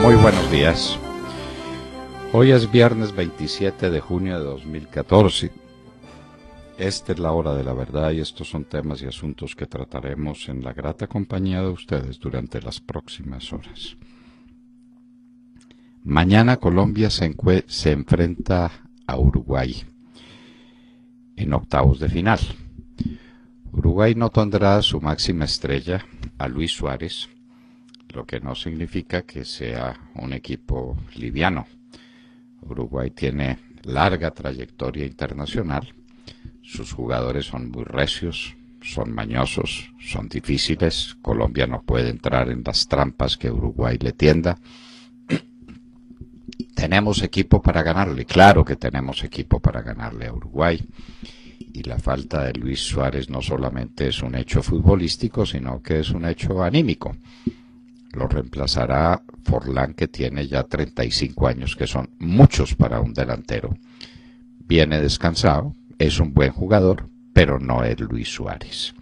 Muy buenos días. Hoy es viernes 27 de junio de 2014. Esta es la hora de la verdad y estos son temas y asuntos que trataremos en la grata compañía de ustedes durante las próximas horas. Mañana Colombia se enfrenta a Uruguay en octavos de final. Uruguay no tendrá su máxima estrella, a Luis Suárez, lo que no significa que sea un equipo liviano. Uruguay tiene larga trayectoria internacional, sus jugadores son muy recios, son mañosos, son difíciles. Colombia no puede entrar en las trampas que Uruguay le tienda. ¿Tenemos equipo para ganarle? Claro que tenemos equipo para ganarle a Uruguay. Y la falta de Luis Suárez no solamente es un hecho futbolístico, sino que es un hecho anímico. Lo reemplazará Forlán, que tiene ya 35 años, que son muchos para un delantero. Viene descansado, es un buen jugador, pero no es Luis Suárez.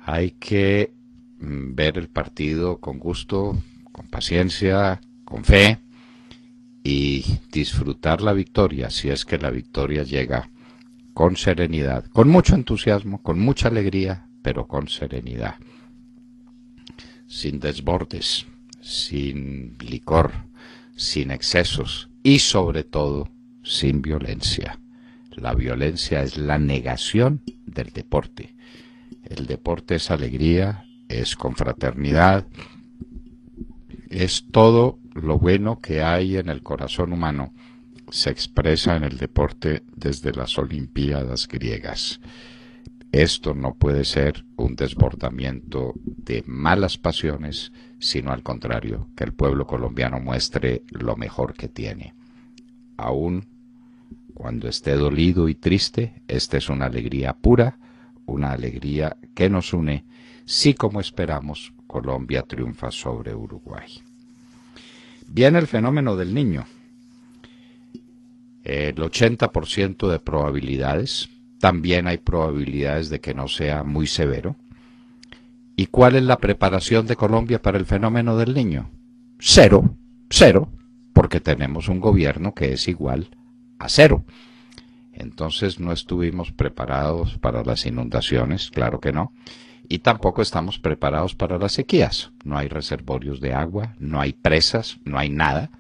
Hay que ver el partido con gusto, con paciencia, con fe y disfrutar la victoria, si es que la victoria llega con serenidad, con mucho entusiasmo, con mucha alegría, pero con serenidad. Sin desbordes, sin licor, sin excesos y sobre todo sin violencia. La violencia es la negación del deporte. El deporte es alegría, es confraternidad, es todo lo bueno que hay en el corazón humano. Se expresa en el deporte desde las Olimpiadas griegas. Esto no puede ser un desbordamiento de malas pasiones, sino al contrario, que el pueblo colombiano muestre lo mejor que tiene. Aún cuando esté dolido y triste, esta es una alegría pura, una alegría que nos une, si como esperamos, Colombia triunfa sobre Uruguay. Viene el fenómeno del Niño. El 80% de probabilidades. También hay probabilidades de que no sea muy severo. ¿Y cuál es la preparación de Colombia para el fenómeno del Niño? Cero, porque tenemos un gobierno que es igual a cero. Entonces no estuvimos preparados para las inundaciones, claro que no, y tampoco estamos preparados para las sequías. No hay reservorios de agua, no hay presas, no hay nada.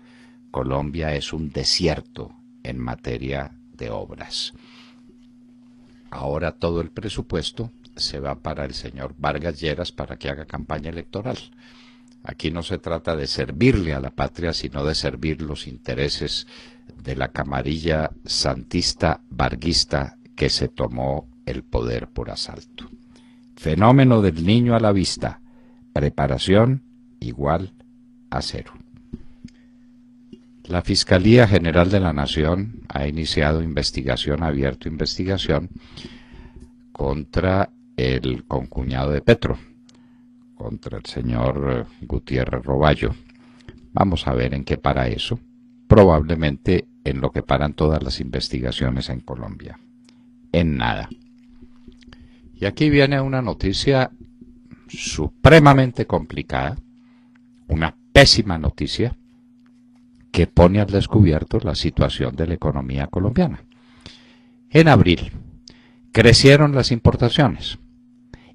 Colombia es un desierto en materia de obras. Ahora todo el presupuesto se va para el señor Vargas Lleras para que haga campaña electoral. Aquí no se trata de servirle a la patria, sino de servir los intereses de la camarilla santista varguista que se tomó el poder por asalto. Fenómeno del Niño a la vista. Preparación igual a cero. La Fiscalía General de la Nación ha iniciado investigación, ha abierto investigación contra el concuñado de Petro, contra el señor Gutiérrez Roballo. Vamos a ver en qué para eso. Probablemente en lo que paran todas las investigaciones en Colombia. En nada. Y aquí viene una noticia supremamente complicada, una pésima noticia, que pone al descubierto la situación de la economía colombiana. En abril crecieron las importaciones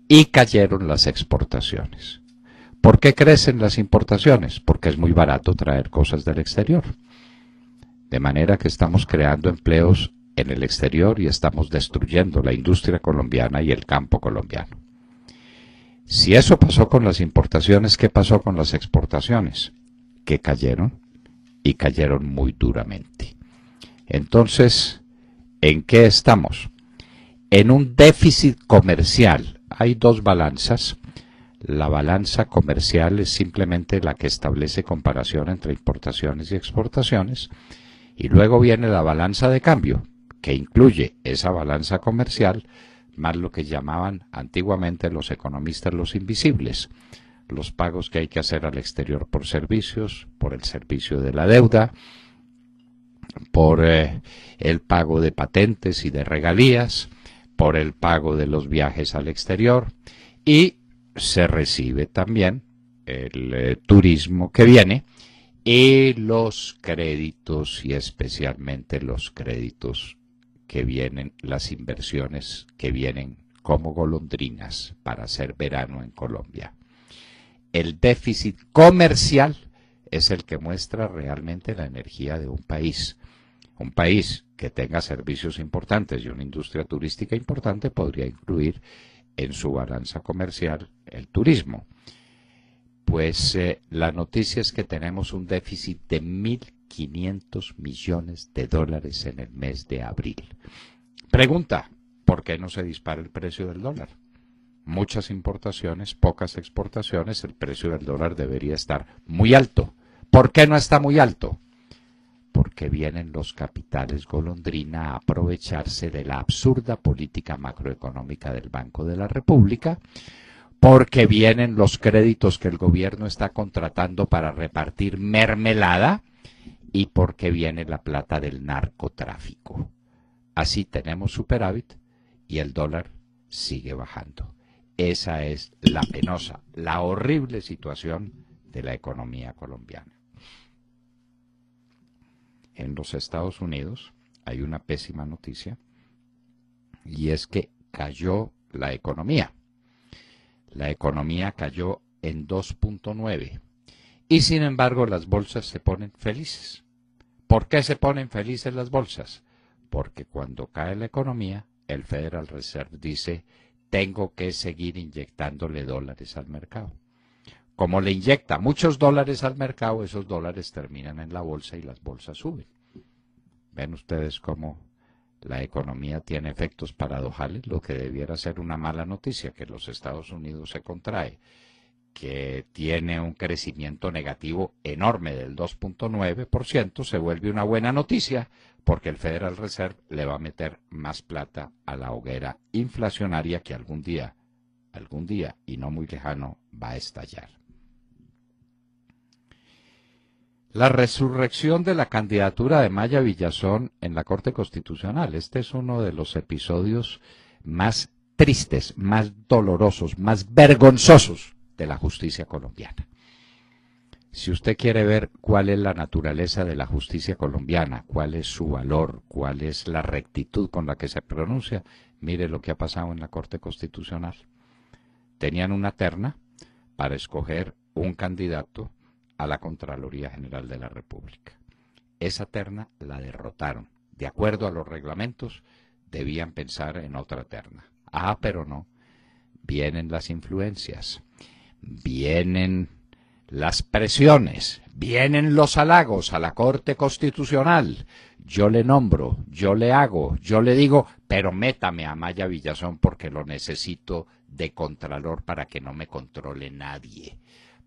y cayeron las exportaciones. ¿Por qué crecen las importaciones? Porque es muy barato traer cosas del exterior. De manera que estamos creando empleos en el exterior y estamos destruyendo la industria colombiana y el campo colombiano. Si eso pasó con las importaciones, ¿qué pasó con las exportaciones? Que cayeron. Y cayeron muy duramente. Entonces, ¿en qué estamos? En un déficit comercial. Hay dos balanzas. La balanza comercial es simplemente la que establece comparación entre importaciones y exportaciones. Y luego viene la balanza de cambio, que incluye esa balanza comercial, más lo que llamaban antiguamente los economistas los invisibles. Los pagos que hay que hacer al exterior por servicios, por el servicio de la deuda, por el pago de patentes y de regalías, por el pago de los viajes al exterior, y se recibe también el turismo que viene, Y los créditos, y especialmente los créditos que vienen, las inversiones que vienen como golondrinas para hacer verano en Colombia. El déficit comercial es el que muestra realmente la energía de un país. Un país que tenga servicios importantes y una industria turística importante podría incluir en su balanza comercial el turismo. Pues la noticia es que tenemos un déficit de 1.500 millones de dólares en el mes de abril. Pregunta, ¿por qué no se dispara el precio del dólar? Muchas importaciones, pocas exportaciones, el precio del dólar debería estar muy alto. ¿Por qué no está muy alto? Porque vienen los capitales golondrina a aprovecharse de la absurda política macroeconómica del Banco de la República, porque vienen los créditos que el gobierno está contratando para repartir mermelada y porque viene la plata del narcotráfico. Así tenemos superávit y el dólar sigue bajando. Esa es la penosa, la horrible situación de la economía colombiana. En los Estados Unidos hay una pésima noticia y es que cayó la economía. La economía cayó en 2.9 y sin embargo las bolsas se ponen felices. ¿Por qué se ponen felices las bolsas? Porque cuando cae la economía, el Federal Reserve dice, tengo que seguir inyectándole dólares al mercado. Como le inyecta muchos dólares al mercado, esos dólares terminan en la bolsa y las bolsas suben. Ven ustedes cómo la economía tiene efectos paradojales, lo que debiera ser una mala noticia, que los Estados Unidos se contrae, que tiene un crecimiento negativo enorme del 2.9%, se vuelve una buena noticia porque el Federal Reserve le va a meter más plata a la hoguera inflacionaria que algún día, y no muy lejano, va a estallar. La resurrección de la candidatura de Maya Villazón en la Corte Constitucional. Este es uno de los episodios más tristes, más dolorosos, más vergonzosos de la justicia colombiana. Si usted quiere ver cuál es la naturaleza de la justicia colombiana, cuál es su valor, cuál es la rectitud con la que se pronuncia, mire lo que ha pasado en la Corte Constitucional. Tenían una terna para escoger un candidato a la Contraloría General de la República. Esa terna la derrotaron. De acuerdo a los reglamentos, debían pensar en otra terna. Ah, pero no. Vienen las influencias, vienen las presiones, vienen los halagos a la Corte Constitucional. Yo le nombro, yo le hago, yo le digo, pero métame a Maya Villazón porque lo necesito de contralor para que no me controle nadie,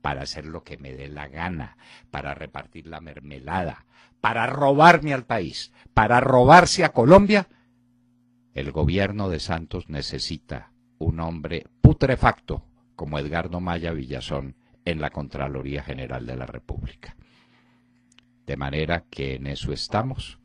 para hacer lo que me dé la gana, para repartir la mermelada, para robarme al país, para robarse a Colombia. El gobierno de Santos necesita un hombre putrefacto como Edgardo Maya Villazón en la Contraloría General de la República. De manera que en eso estamos,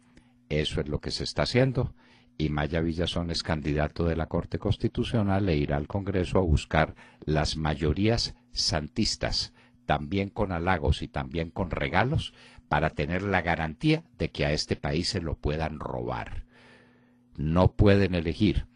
eso es lo que se está haciendo, y Maya Villazón es candidato de la Corte Constitucional e irá al Congreso a buscar las mayorías santistas, también con halagos y también con regalos, para tener la garantía de que a este país se lo puedan robar. No pueden elegir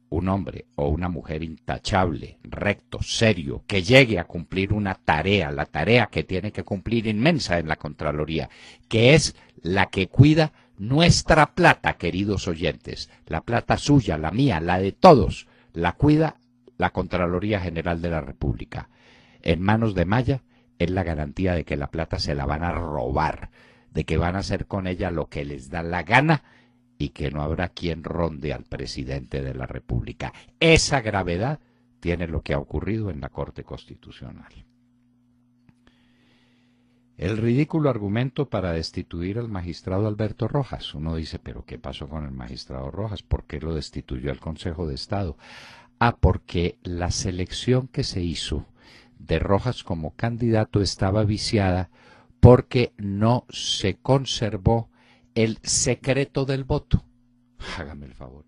un hombre o una mujer intachable, recto, serio, que llegue a cumplir una tarea, la tarea que tiene que cumplir inmensa en la Contraloría, que es la que cuida nuestra plata, queridos oyentes, la plata suya, la mía, la de todos, la cuida la Contraloría General de la República. En manos de Maya es la garantía de que la plata se la van a robar, de que van a hacer con ella lo que les da la gana y que no habrá quien ronde al presidente de la República. Esa gravedad tiene lo que ha ocurrido en la Corte Constitucional. El ridículo argumento para destituir al magistrado Alberto Rojas. Uno dice, ¿pero qué pasó con el magistrado Rojas? ¿Por qué lo destituyó el Consejo de Estado? Ah, porque la selección que se hizo de Rojas como candidato estaba viciada porque no se conservó el secreto del voto. Hágame el favor.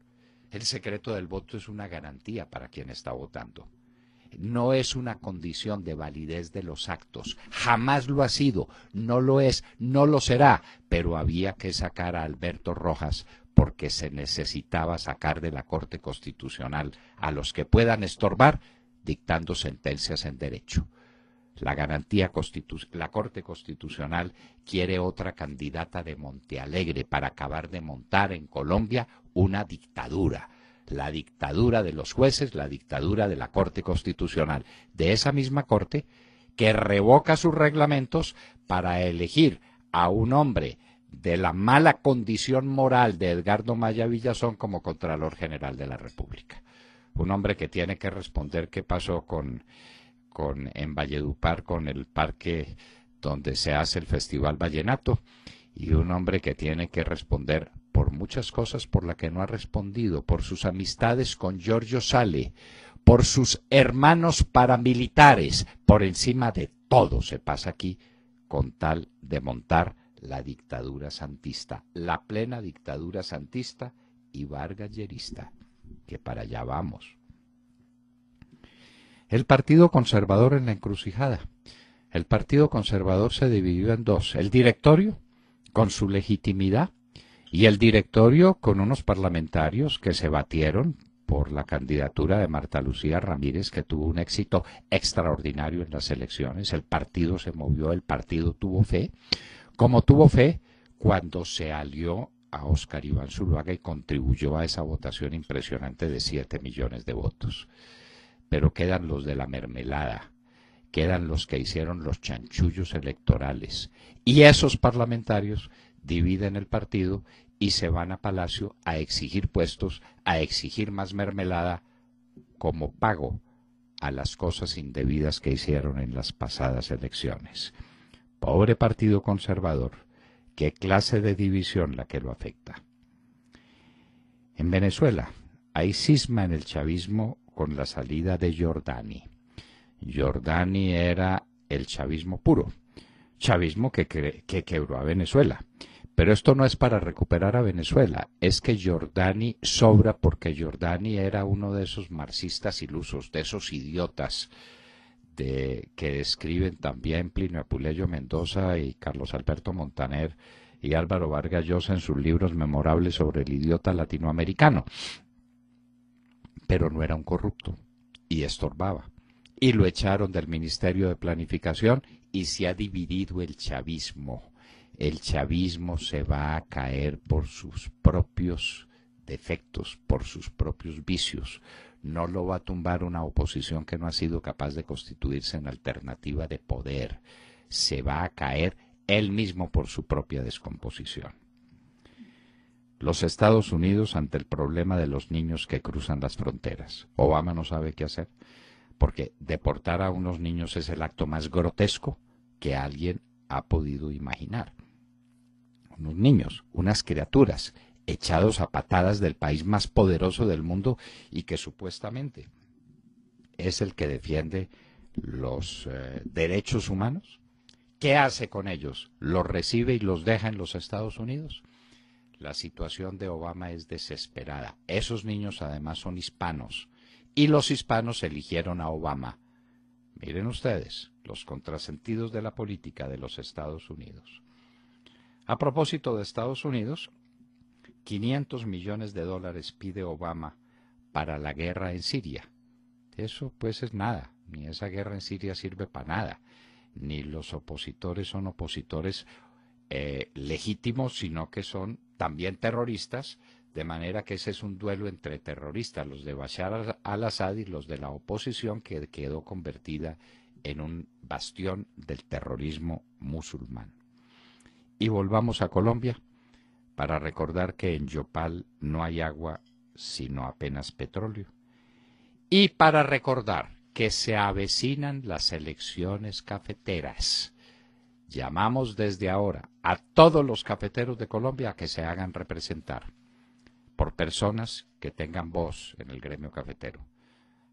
El secreto del voto es una garantía para quien está votando. no es una condición de validez de los actos, jamás lo ha sido, no lo es, no lo será, pero había que sacar a Alberto Rojas porque se necesitaba sacar de la Corte Constitucional a los que puedan estorbar dictando sentencias en derecho. La Corte Constitucional quiere otra candidata de Montealegre para acabar de montar en Colombia una dictadura. La dictadura de los jueces, la dictadura de la Corte Constitucional, de esa misma Corte que revoca sus reglamentos para elegir a un hombre de la mala condición moral de Edgardo Maya Villazón como Contralor General de la República. Un hombre que tiene que responder qué pasó en Valledupar con el parque donde se hace el Festival Vallenato, y un hombre que tiene que responder por muchas cosas por las que no ha respondido, por sus amistades con Giorgio Sale, por sus hermanos paramilitares, por encima de todo se pasa aquí con tal de montar la dictadura santista, la plena dictadura santista y vargallerista, que para allá vamos. El Partido Conservador en la encrucijada. El Partido Conservador se dividió en dos, el directorio con su legitimidad y el directorio con unos parlamentarios que se batieron por la candidatura de Marta Lucía Ramírez, que tuvo un éxito extraordinario en las elecciones. El partido se movió, el partido tuvo fe, como tuvo fe cuando se alió a Óscar Iván Zuluaga y contribuyó a esa votación impresionante de 7 millones de votos. Pero quedan los de la mermelada, quedan los que hicieron los chanchullos electorales, y esos parlamentarios dividen el partido y se van a Palacio a exigir puestos, a exigir más mermelada como pago a las cosas indebidas que hicieron en las pasadas elecciones. Pobre Partido Conservador, qué clase de división la que lo afecta. En Venezuela hay cisma en el chavismo con la salida de Giordani. Giordani era el chavismo puro, chavismo que quebró a Venezuela. Pero esto no es para recuperar a Venezuela, es que Giordani sobra porque Giordani era uno de esos marxistas ilusos, de esos idiotas que escriben también Plinio Apuleyo Mendoza y Carlos Alberto Montaner y Álvaro Vargas Llosa en sus libros memorables sobre el idiota latinoamericano. Pero no era un corrupto y estorbaba. Y lo echaron del Ministerio de Planificación y se ha dividido el chavismo. El chavismo se va a caer por sus propios defectos, por sus propios vicios. No lo va a tumbar una oposición que no ha sido capaz de constituirse en alternativa de poder. Se va a caer él mismo por su propia descomposición. Los Estados Unidos ante el problema de los niños que cruzan las fronteras. Obama no sabe qué hacer, porque deportar a unos niños es el acto más grotesco que alguien ha podido imaginar. Unos niños, unas criaturas, echados a patadas del país más poderoso del mundo y que supuestamente es el que defiende los derechos humanos. ¿Qué hace con ellos? ¿Los recibe y los deja en los Estados Unidos? La situación de Obama es desesperada. Esos niños además son hispanos y los hispanos eligieron a Obama. Miren ustedes los contrasentidos de la política de los Estados Unidos. A propósito de Estados Unidos, 500 millones de dólares pide Obama para la guerra en Siria. Eso pues es nada, ni esa guerra en Siria sirve para nada, ni los opositores son opositores legítimos, sino que son también terroristas, de manera que ese es un duelo entre terroristas, los de Bashar al-Assad y los de la oposición, que quedó convertida en un bastión del terrorismo musulmán. Y volvamos a Colombia para recordar que en Yopal no hay agua sino apenas petróleo. Y para recordar que se avecinan las elecciones cafeteras. Llamamos desde ahora a todos los cafeteros de Colombia a que se hagan representar por personas que tengan voz en el gremio cafetero,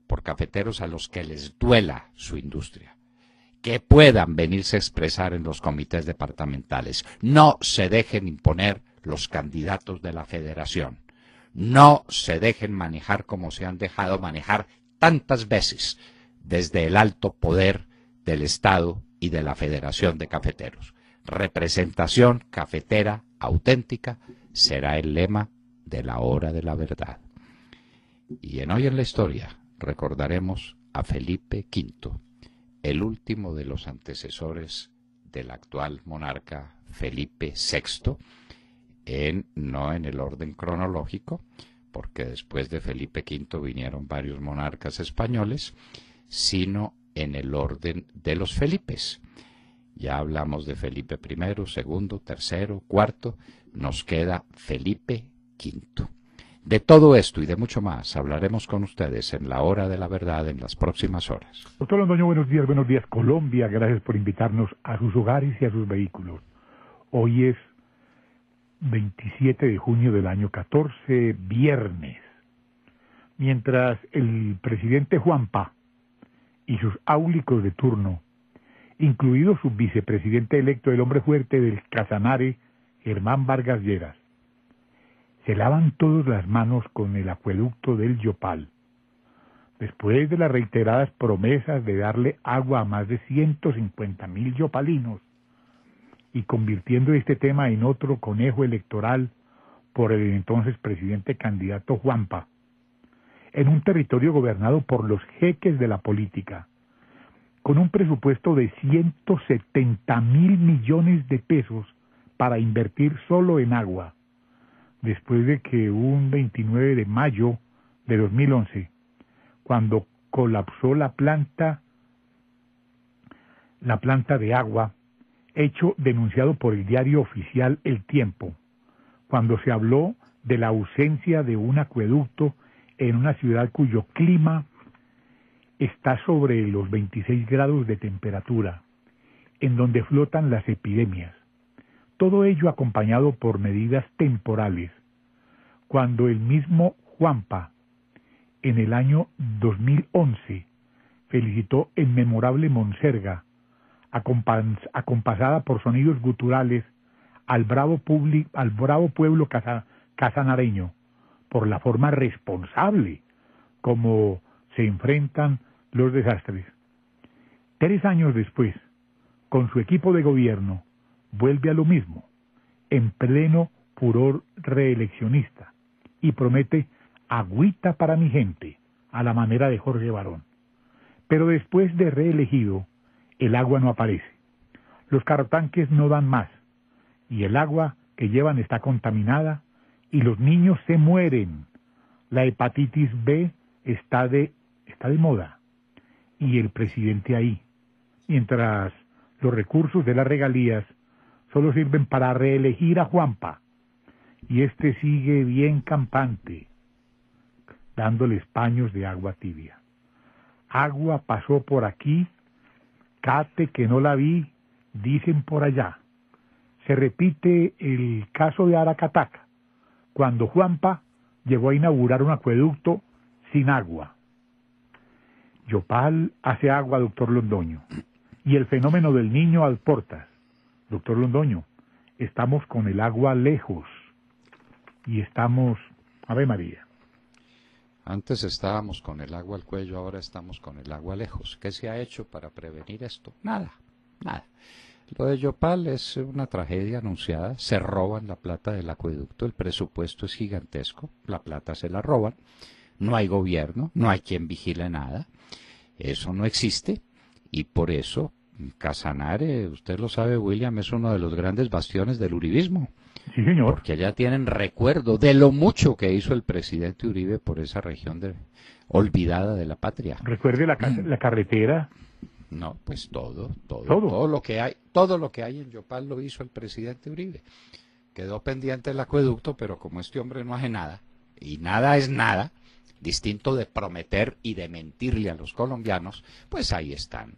por cafeteros a los que les duela su industria, que puedan venirse a expresar en los comités departamentales. No se dejen imponer los candidatos de la federación. No se dejen manejar como se han dejado manejar tantas veces desde el alto poder del Estado y de la Federación de Cafeteros. Representación cafetera auténtica será el lema de la hora de la verdad. Y en Hoy en la Historia recordaremos a Felipe V, el último de los antecesores del actual monarca Felipe VI, no en el orden cronológico, porque después de Felipe V vinieron varios monarcas españoles, sino en el orden de los Felipes. Ya hablamos de Felipe I, II, III, IV, nos queda Felipe V. De todo esto y de mucho más hablaremos con ustedes en la hora de la verdad en las próximas horas. Doctor Londoño, buenos días Colombia, gracias por invitarnos a sus hogares y a sus vehículos. Hoy es 27 de junio del año 14, viernes. Mientras el presidente Juanpa y sus áulicos de turno, incluido su vicepresidente electo, el hombre fuerte del Casanare, Germán Vargas Lleras, se lavan todas las manos con el acueducto del Yopal, después de las reiteradas promesas de darle agua a más de 150.000 yopalinos, y convirtiendo este tema en otro conejo electoral por el entonces presidente candidato Juanpa, en un territorio gobernado por los jeques de la política, con un presupuesto de 170.000 millones de pesos para invertir solo en agua, después de que un 29 de mayo de 2011, cuando colapsó la planta de agua, hecho denunciado por el diario oficial El Tiempo, cuando se habló de la ausencia de un acueducto en una ciudad cuyo clima está sobre los 26 grados de temperatura, en donde flotan las epidemias. Todo ello acompañado por medidas temporales, cuando el mismo Juanpa, en el año 2011, felicitó en memorable monserga, acompasada por sonidos guturales, al bravo pueblo casanareño, por la forma responsable como se enfrentan los desastres. 3 años después, con su equipo de gobierno, vuelve a lo mismo, en pleno furor reeleccionista, y promete agüita para mi gente, a la manera de Jorge Barón. Pero después de reelegido, el agua no aparece. Los carrotanques no dan más, y el agua que llevan está contaminada, y los niños se mueren. La hepatitis B está de moda, y el presidente ahí, mientras los recursos de las regalías solo sirven para reelegir a Juanpa, y este sigue bien campante, dándoles paños de agua tibia. Agua pasó por aquí, cate que no la vi, dicen por allá. Se repite el caso de Aracataca, cuando Juanpa llegó a inaugurar un acueducto sin agua. Yopal hace agua, doctor Londoño, y el fenómeno del niño al portas. Doctor Londoño, estamos con el agua lejos, y estamos, Ave María. Antes estábamos con el agua al cuello, ahora estamos con el agua lejos. ¿Qué se ha hecho para prevenir esto? Nada. Lo de Yopal es una tragedia anunciada, se roban la plata del acueducto, el presupuesto es gigantesco, la plata se la roban, no hay gobierno, no hay quien vigile nada, eso no existe, y por eso Casanare, usted lo sabe, William, es uno de los grandes bastiones del uribismo. Sí, señor. Porque allá tienen recuerdo de lo mucho que hizo el presidente Uribe por esa región olvidada de la patria. Recuerde la carretera. No, pues todo lo que hay en Yopal lo hizo el presidente Uribe. Quedó pendiente el acueducto, pero como este hombre no hace nada, y nada es nada, distinto de prometer y de mentirle a los colombianos, pues ahí están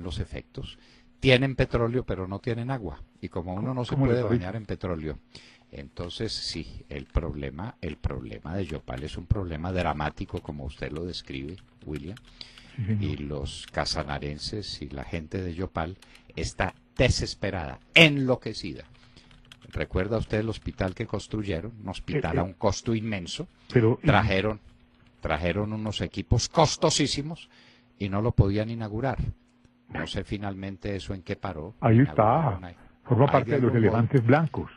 los efectos. Tienen petróleo, pero no tienen agua. Y como uno no se puede bañar en petróleo, entonces sí, el problema de Yopal es un problema dramático, como usted lo describe, William. Sí, y los casanarenses y la gente de Yopal está desesperada, enloquecida. ¿Recuerda usted el hospital que construyeron? Un hospital a un costo inmenso. Pero trajeron unos equipos costosísimos, y no lo podían inaugurar. No sé finalmente eso en qué paró. Ahí está, forma parte de los elefantes blancos.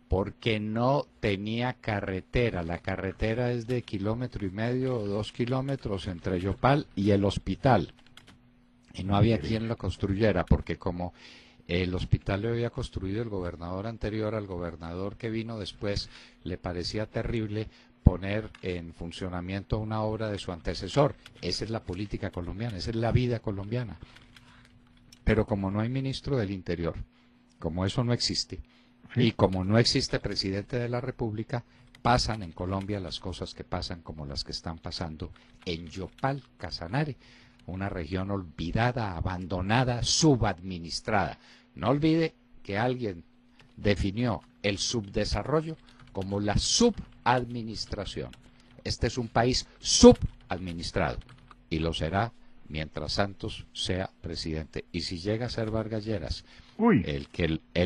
Porque no tenía carretera. La carretera es de 1,5 km o 2 kilómetros entre Yopal y el hospital. Y no había quien lo construyera, porque como el hospital lo había construido el gobernador anterior, al gobernador que vino después le parecía terrible poner en funcionamiento una obra de su antecesor. Esa es la política colombiana, esa es la vida colombiana. Pero como no hay ministro del Interior, como eso no existe, y como no existe presidente de la República, pasan en Colombia las cosas que pasan como las que están pasando en Yopal, Casanare, una región olvidada, abandonada, subadministrada. No olvide que alguien definió el subdesarrollo como la subadministración. Este es un país subadministrado y lo será mientras Santos sea presidente. Y si llega a ser Vargas Lleras, el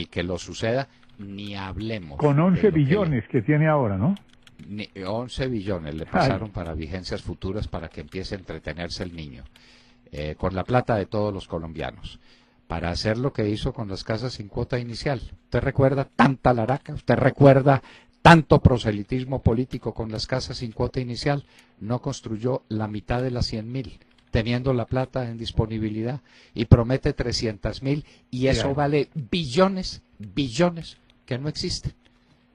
que lo suceda, ni hablemos. Con 11 billones que tiene ahora, ¿no? 11 billones le pasaron para vigencias futuras para que empiece a entretenerse el niño. Con la plata de todos los colombianos. Para hacer lo que hizo con las casas sin cuota inicial. ¿Usted recuerda tanta laraca? ¿Usted recuerda tanto proselitismo político con las casas sin cuota inicial? No construyó la mitad de las 100.000, teniendo la plata en disponibilidad, y promete 300.000, y eso vale billones que no existen.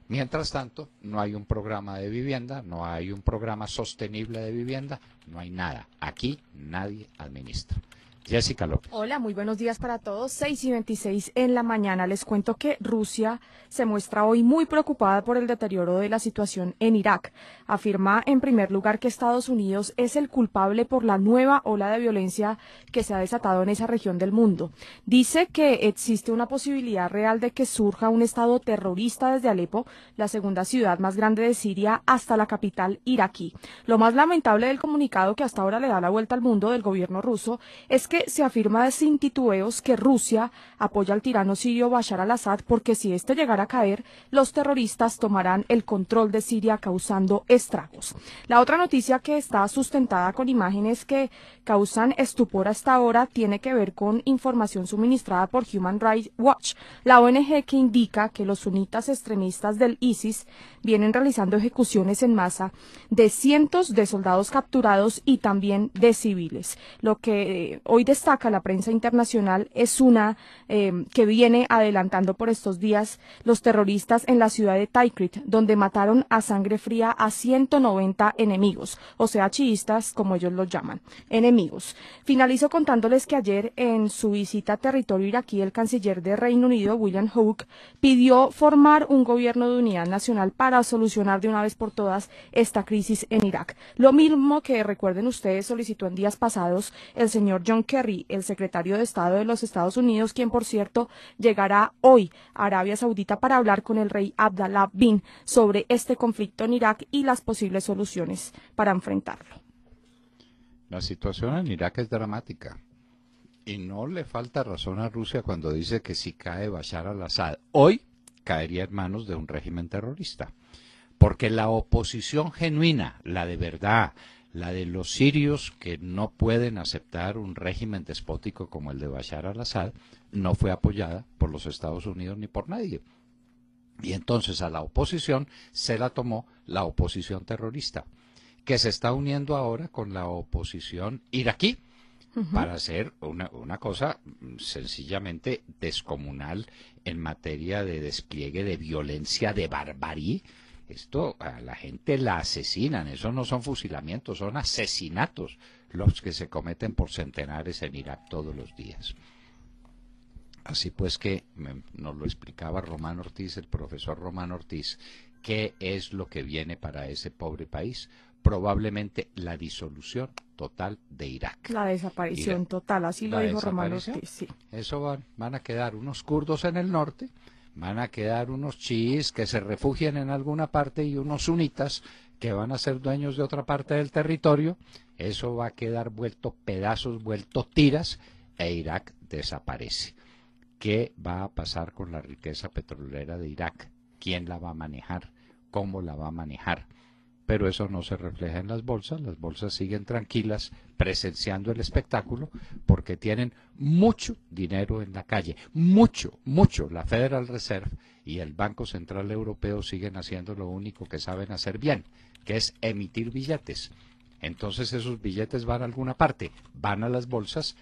Mientras tanto, no hay un programa de vivienda, no hay un programa sostenible de vivienda, no hay nada. Aquí nadie administra. Jessica López. Hola, muy buenos días para todos. 6:26 en la mañana. Les cuento que Rusia se muestra hoy muy preocupada por el deterioro de la situación en Irak. Afirma, en primer lugar, que Estados Unidos es el culpable por la nueva ola de violencia que se ha desatado en esa región del mundo. Dice que existe una posibilidad real de que surja un estado terrorista desde Alepo, la segunda ciudad más grande de Siria, hasta la capital iraquí. Lo más lamentable del comunicado, que hasta ahora le da la vuelta al mundo, del gobierno ruso, es que se afirma sin titubeos que Rusia apoya al tirano sirio Bashar al-Assad, porque si este llegara a caer, los terroristas tomarán el control de Siria, causando estragos. La otra noticia, que está sustentada con imágenes que causan estupor hasta ahora, tiene que ver con información suministrada por Human Rights Watch, la ONG que indica que los sunitas extremistas del ISIS vienen realizando ejecuciones en masa de cientos de soldados capturados y también de civiles. Lo que hoy destaca la prensa internacional es una que viene adelantando por estos días los terroristas en la ciudad de Tikrit, donde mataron a sangre fría a 190 enemigos, o sea, chiistas, como ellos los llaman, enemigos. Finalizo contándoles que ayer, en su visita a territorio iraquí, el canciller de Reino Unido, William Hague, pidió formar un gobierno de unidad nacional para solucionar de una vez por todas esta crisis en Irak. Lo mismo que, recuerden ustedes, solicitó en días pasados el señor John Kerry, el secretario de Estado de los Estados Unidos, quien, por cierto, llegará hoy a Arabia Saudita para hablar con el rey Abdallah bin sobre este conflicto en Irak y las posibles soluciones para enfrentarlo. La situación en Irak es dramática y no le falta razón a Rusia cuando dice que si cae Bashar al-Assad, hoy caería en manos de un régimen terrorista, porque la oposición genuina, la de verdad, la de los sirios que no pueden aceptar un régimen despótico como el de Bashar al-Assad, no fue apoyada por los Estados Unidos ni por nadie. Y entonces a la oposición se la tomó la oposición terrorista, que se está uniendo ahora con la oposición iraquí para hacer una cosa sencillamente descomunal en materia de despliegue de violencia, de barbarie. Esto a la gente la asesinan, eso no son fusilamientos, son asesinatos los que se cometen por centenares en Irak todos los días. Así pues que nos lo explicaba Román Ortiz, el profesor Román Ortiz, qué es lo que viene para ese pobre país. Probablemente la disolución total de Irak. La desaparición total, así lo dijo Román Ortiz. Sí. Eso van a quedar unos kurdos en el norte, van a quedar unos chiíes que se refugien en alguna parte y unos sunitas que van a ser dueños de otra parte del territorio. Eso va a quedar vuelto pedazos, vuelto tiras, e Irak desaparece. ¿Qué va a pasar con la riqueza petrolera de Irak? ¿Quién la va a manejar? ¿Cómo la va a manejar? pero eso no se refleja en las bolsas siguen tranquilas presenciando el espectáculo porque tienen mucho dinero en la calle, mucho, mucho. La Federal Reserve y el Banco Central Europeo siguen haciendo lo único que saben hacer bien, que es emitir billetes. Entonces esos billetes van a alguna parte, van a las bolsas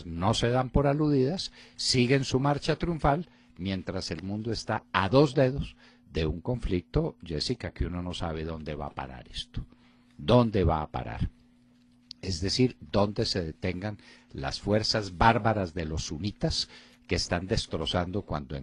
no se dan por aludidas, siguen su marcha triunfal, mientras el mundo está a dos dedos de un conflicto, Jessica, que uno no sabe dónde va a parar esto, dónde va a parar. Es decir, dónde se detengan las fuerzas bárbaras de los sunitas que están destrozando cuanto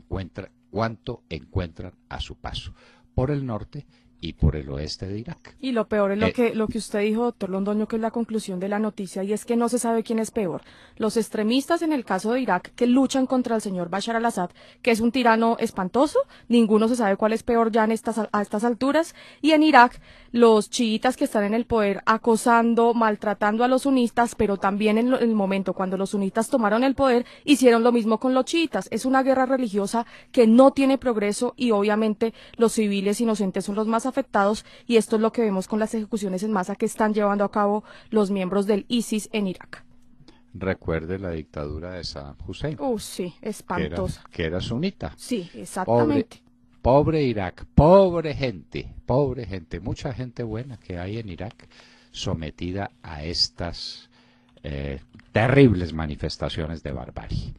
encuentran a su paso, por el norte y por el oeste de Irak. Y lo peor es lo que usted dijo, doctor Londoño, que es la conclusión de la noticia, y es que no se sabe quién es peor. Los extremistas en el caso de Irak, que luchan contra el señor Bashar al-Assad, que es un tirano espantoso, ninguno se sabe cuál es peor ya a estas alturas, y en Irak, los chiitas que están en el poder acosando, maltratando a los sunistas, pero también en el momento cuando los sunitas tomaron el poder, hicieron lo mismo con los chiitas. Es una guerra religiosa que no tiene progreso y obviamente los civiles inocentes son los más afectados, y esto es lo que vemos con las ejecuciones en masa que están llevando a cabo los miembros del ISIS en Irak. Recuerde la dictadura de Saddam Hussein. Sí, espantosa. Que era sunita. Sí, exactamente. Pobre Irak, pobre gente, mucha gente buena que hay en Irak sometida a estas terribles manifestaciones de barbarie.